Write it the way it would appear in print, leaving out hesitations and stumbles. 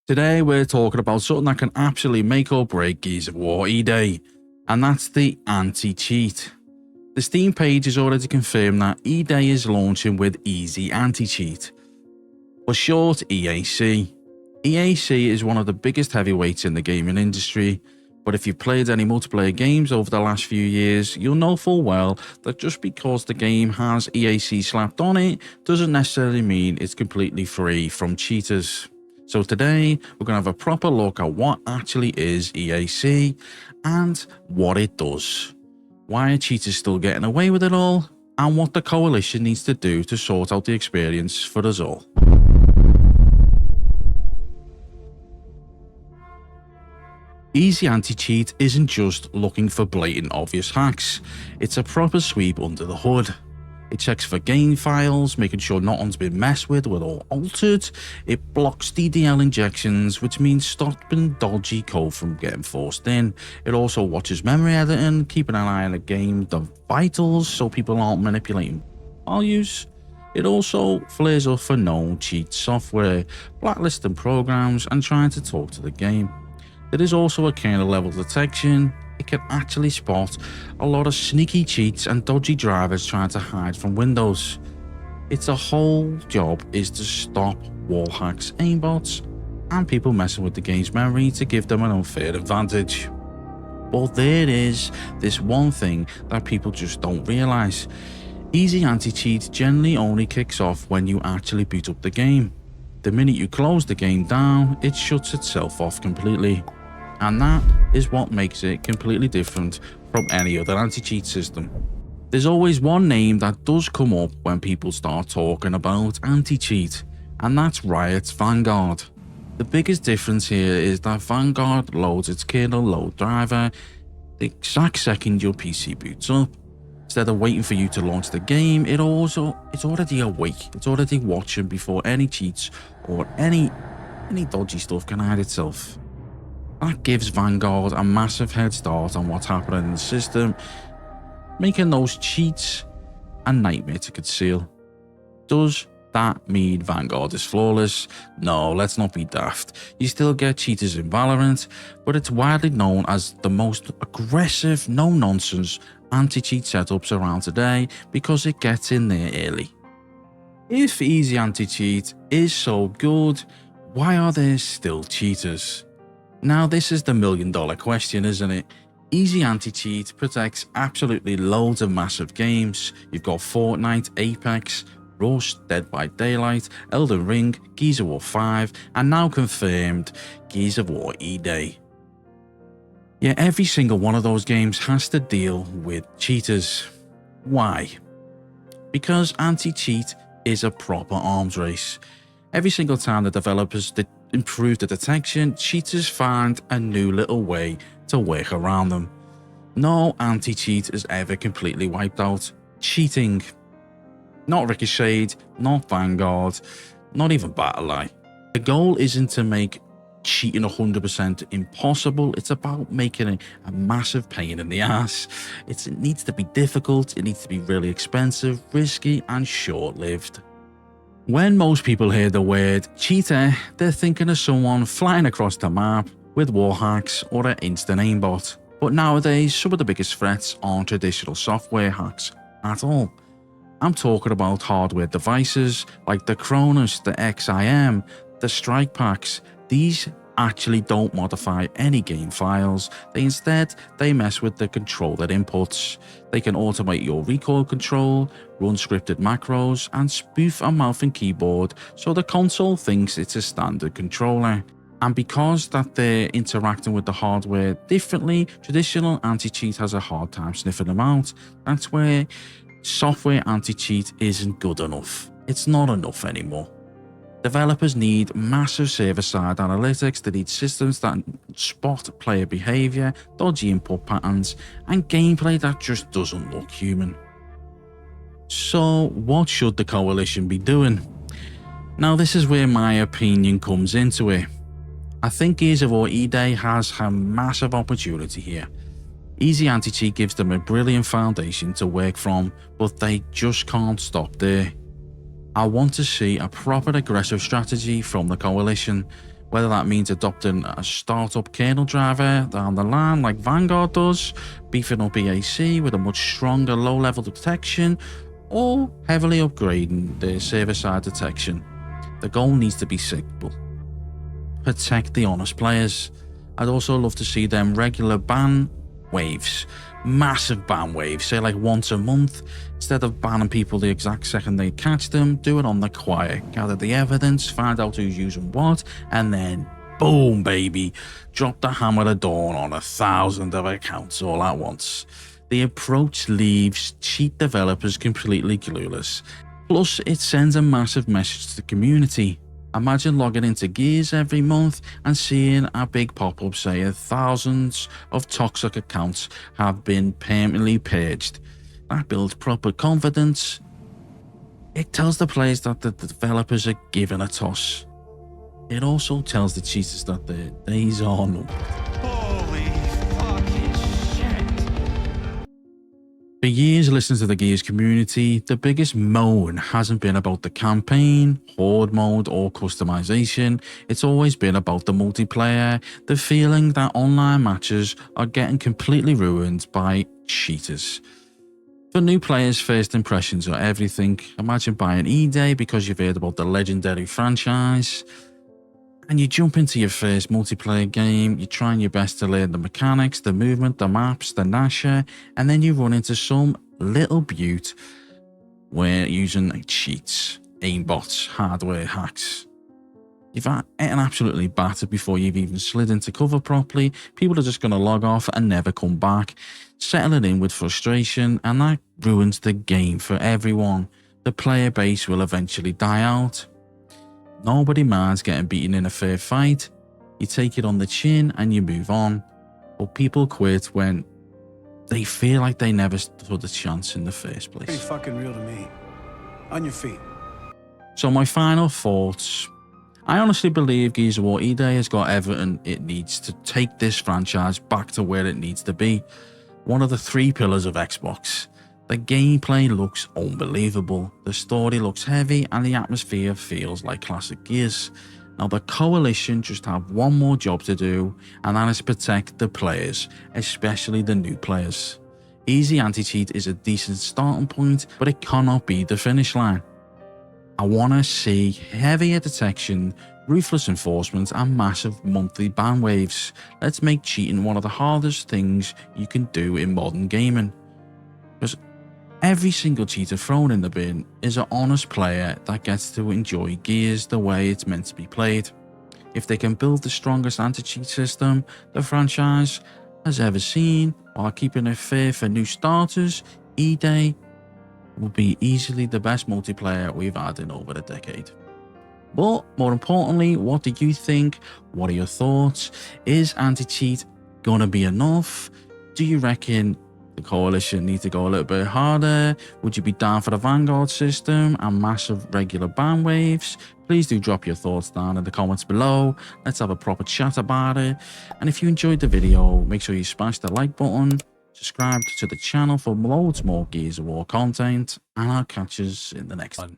Today we're talking about something that can absolutely make or break Gears of War E-Day, and that's the anti-cheat. The Steam page has already confirmed that E-Day is launching with Easy Anti-Cheat, for short EAC. EAC is one of the biggest heavyweights in the gaming industry, but if you've played any multiplayer games over the last few years, you'll know full well that just because the game has EAC slapped on it doesn't necessarily mean it's completely free from cheaters. So today, we're going to have a proper look at what actually is EAC and what it does, why are cheaters still getting away with it all, and what the coalition needs to do to sort out the experience for us all. Easy Anti-Cheat isn't just looking for blatant obvious hacks, it's a proper sweep under the hood. It checks for game files, making sure nothing's been messed with or altered. It blocks DDL injections, which means stopping dodgy code from getting forced in. It also watches memory editing, keeping an eye on the game, the vitals, so people aren't manipulating values. It also flares up for known cheat software, blacklisting programs, and trying to talk to the game. There is also a kernel level detection. It can actually spot a lot of sneaky cheats and dodgy drivers trying to hide from Windows. Its whole job is to stop wall hacks, aimbots, and people messing with the game's memory to give them an unfair advantage. But there is this one thing that people just don't realise. Easy Anti-Cheat generally only kicks off when you actually boot up the game. The minute you close the game down, it shuts itself off completely. And that is what makes it completely different from any other anti-cheat system. There's always one name that does come up when people start talking about anti-cheat, and that's Riot's Vanguard. The biggest difference here is that Vanguard loads its kernel load driver the exact second your PC boots up. Instead of waiting for you to launch the game, it's already awake, it's already watching before any cheats or any dodgy stuff can hide itself. That gives Vanguard a massive head start on what's happening in the system, making those cheats a nightmare to conceal. Does that mean Vanguard is flawless? No, let's not be daft. You still get cheaters in Valorant, but it's widely known as the most aggressive, no-nonsense anti-cheat setups around today because it gets in there early. If Easy Anti-Cheat is so good, why are there still cheaters? Now this is the million-dollar question, isn't it? Easy Anti-Cheat protects absolutely loads of massive games. You've got Fortnite, Apex, Rust, Dead by Daylight, Elden Ring, Gears of War 5, and now confirmed Gears of War E-Day. Yet every single one of those games has to deal with cheaters. Why? Because anti-cheat is a proper arms race. Every single time the developers improve the detection, cheaters find a new little way to work around them. No anti-cheat is ever completely wiped out. Cheating. Not Ricochet, not Vanguard, not even BattlEye. The goal isn't to make cheating 100% impossible, it's about making it a massive pain in the ass. It needs to be difficult, it needs to be really expensive, risky, and short-lived. When most people hear the word cheater, they're thinking of someone flying across the map with wall hacks or an instant aimbot. But nowadays, some of the biggest threats aren't traditional software hacks at all. I'm talking about hardware devices like the Cronus, the XIM, the Strike Packs. These actually don't modify any game files. They mess with the controller inputs. They can automate your recoil control, run scripted macros, and spoof a mouse and keyboard so the console thinks it's a standard controller. And because that they're interacting with the hardware differently, traditional anti-cheat has a hard time sniffing them out. That's where software anti-cheat isn't good enough. It's not enough anymore. Developers need massive server-side analytics. They need systems that spot player behavior, dodgy input patterns, and gameplay that just doesn't look human. So what should the coalition be doing? Now this is where my opinion comes into it. I think Gears of War E-Day has a massive opportunity here. Easy Anti-Cheat gives them a brilliant foundation to work from, but they just can't stop there. I want to see a proper aggressive strategy from the coalition, Whether that means adopting a startup kernel driver down the line like Vanguard does, beefing up EAC with a much stronger low-level detection, or heavily upgrading their server-side detection. The goal needs to be simple. Protect the honest players. I'd also love to see them regular ban waves, massive ban waves, say like once a month. Instead of banning people the exact second they catch them, do it on the quiet, gather the evidence, find out who's using what, and then boom baby, drop the hammer of dawn on 1,000 of accounts all at once. The approach leaves cheat developers completely clueless. Plus, it sends a massive message to the community. Imagine logging into Gears every month and seeing a big pop-up saying thousands of toxic accounts have been permanently purged. That builds proper confidence. It tells the players that the developers are given a toss. It also tells the cheaters that their days are numbered. Holy fucking shit. For years listening to the Gears community, the biggest moan hasn't been about the campaign, horde mode or customization. It's always been about the multiplayer, the feeling that online matches are getting completely ruined by cheaters. For new players, first impressions are everything. Imagine buying E-Day because you've heard about the legendary franchise, and you jump into your first multiplayer game, you're trying your best to learn the mechanics, the movement, the maps, the Nasher, and then you run into some little beaut where using cheats, aimbots, hardware hacks. You've getting absolutely battered before you've even slid into cover properly. People are just going to log off and never come back, settling in with frustration, and that ruins the game for everyone. The player base will eventually die out. Nobody minds getting beaten in a fair fight. You take it on the chin and you move on. But people quit when they feel like they never stood a chance in the first place. Pretty fucking real to me. On your feet. So my final thoughts. I honestly believe Gears of War E-Day has got everything it needs to take this franchise back to where it needs to be. One of the 3 pillars of Xbox. The gameplay looks unbelievable, the story looks heavy, and the atmosphere feels like classic Gears. Now the Coalition just have one more job to do, and that is protect the players, especially the new players. Easy anti-cheat is a decent starting point, but it cannot be the finish line. I want to see heavier detection, ruthless enforcement, and massive monthly ban waves. Let's make cheating one of the hardest things you can do in modern gaming. Because every single cheater thrown in the bin is an honest player that gets to enjoy Gears the way it's meant to be played. If they can build the strongest anti-cheat system the franchise has ever seen while keeping it fair for new starters, E-Day will be easily the best multiplayer we've had in over a decade. But more importantly, what do you think? What are your thoughts? Is anti-cheat gonna be enough? Do you reckon the Coalition need to go a little bit harder? Would you be down for the Vanguard system and massive regular ban waves? Please do drop your thoughts down in the comments below. Let's have a proper chat about it. And if you enjoyed the video, make sure you smash the like button, subscribe to the channel for loads more Gears of War content, and I'll catch you in the next one.